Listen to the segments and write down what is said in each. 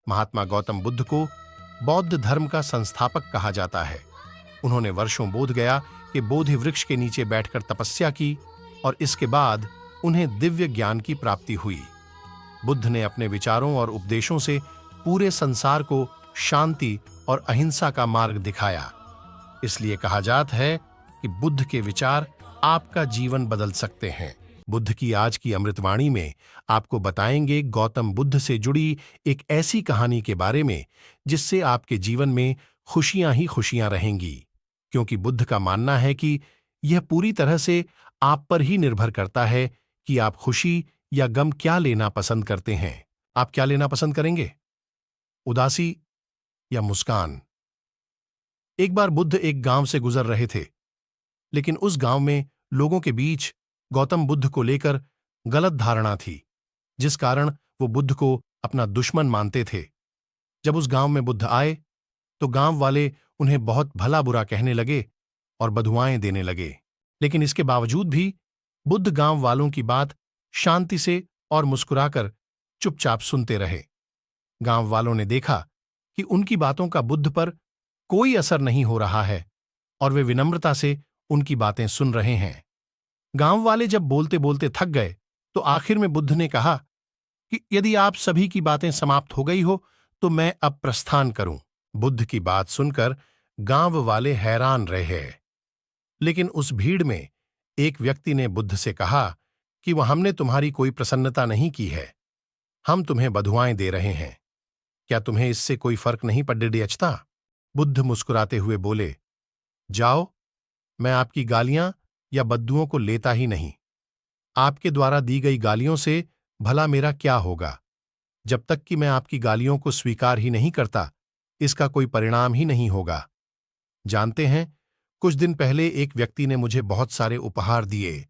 महात्मा गौतम बुद्ध को बौद्ध धर्म का संस्थापक कहा जाता है। उन्होंने वर्षों बोध गया कि बोधि वृक्ष के नीचे बैठकर तपस्या की और इसके बाद उन्हें दिव्य ज्ञान की प्राप्ति हुई। बुद्ध ने अपने विचारों और उपदेशों से पूरे संसार को शांति और अहिंसा का मार्ग दिखाया। इसलिए कहा जाता है कि बुद्ध के विचार आपका जीवन बदल सकते हैं। बुद्ध की आज की अमृतवाणी में आपको बताएंगे गौतम बुद्ध से जुड़ी एक ऐसी कहानी के बारे में जिससे आपके जीवन में खुशियां ही खुशियां रहेंगी, क्योंकि बुद्ध का मानना है कि यह पूरी तरह से आप पर ही निर्भर करता है कि आप खुशी या गम क्या लेना पसंद करते हैं। आप क्या लेना पसंद करेंगे, उदासी या मुस्कान? एक बार बुद्ध एक गांव से गुजर रहे थे, लेकिन उस गांव में लोगों के बीच गौतम बुद्ध को लेकर गलत धारणा थी, जिस कारण वो बुद्ध को अपना दुश्मन मानते थे। जब उस गांव में बुद्ध आए तो गांव वाले उन्हें बहुत भला बुरा कहने लगे और बधुआएं देने लगे, लेकिन इसके बावजूद भी बुद्ध गांव वालों की बात शांति से और मुस्कुराकर चुपचाप सुनते रहे। गांव वालों ने देखा कि उनकी बातों का बुद्ध पर कोई असर नहीं हो रहा है और वे विनम्रता से उनकी बातें सुन रहे हैं। गांव वाले जब बोलते बोलते थक गए तो आखिर में बुद्ध ने कहा कि यदि आप सभी की बातें समाप्त हो गई हो तो मैं अब प्रस्थान करूं। बुद्ध की बात सुनकर गांव वाले हैरान रहे, लेकिन उस भीड़ में एक व्यक्ति ने बुद्ध से कहा कि वह हमने तुम्हारी कोई प्रसन्नता नहीं की है, हम तुम्हें बधुआएं दे रहे हैं, क्या तुम्हें इससे कोई फर्क नहीं पड़ता? बुद्ध मुस्कुराते हुए बोले, जाओ, मैं आपकी गालियां या बद्दुओं को लेता ही नहीं। आपके द्वारा दी गई गालियों से भला मेरा क्या होगा? जब तक कि मैं आपकी गालियों को स्वीकार ही नहीं करता, इसका कोई परिणाम ही नहीं होगा। जानते हैं, कुछ दिन पहले एक व्यक्ति ने मुझे बहुत सारे उपहार दिए,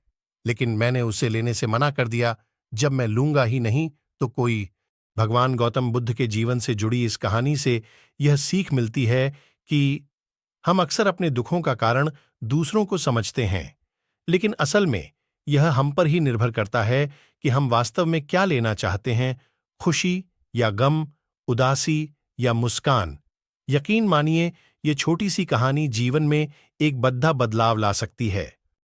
लेकिन मैंने उसे लेने से मना कर दिया। जब मैं लूंगा ही नहीं तो कोई। भगवान गौतम बुद्ध के जीवन से जुड़ी इस कहानी से यह सीख मिलती है कि हम अक्सर अपने दुखों का कारण दूसरों को समझते हैं, लेकिन असल में यह हम पर ही निर्भर करता है कि हम वास्तव में क्या लेना चाहते हैं, खुशी या गम, उदासी या मुस्कान। यकीन मानिए, ये छोटी सी कहानी जीवन में एक बड़ा बदलाव ला सकती है।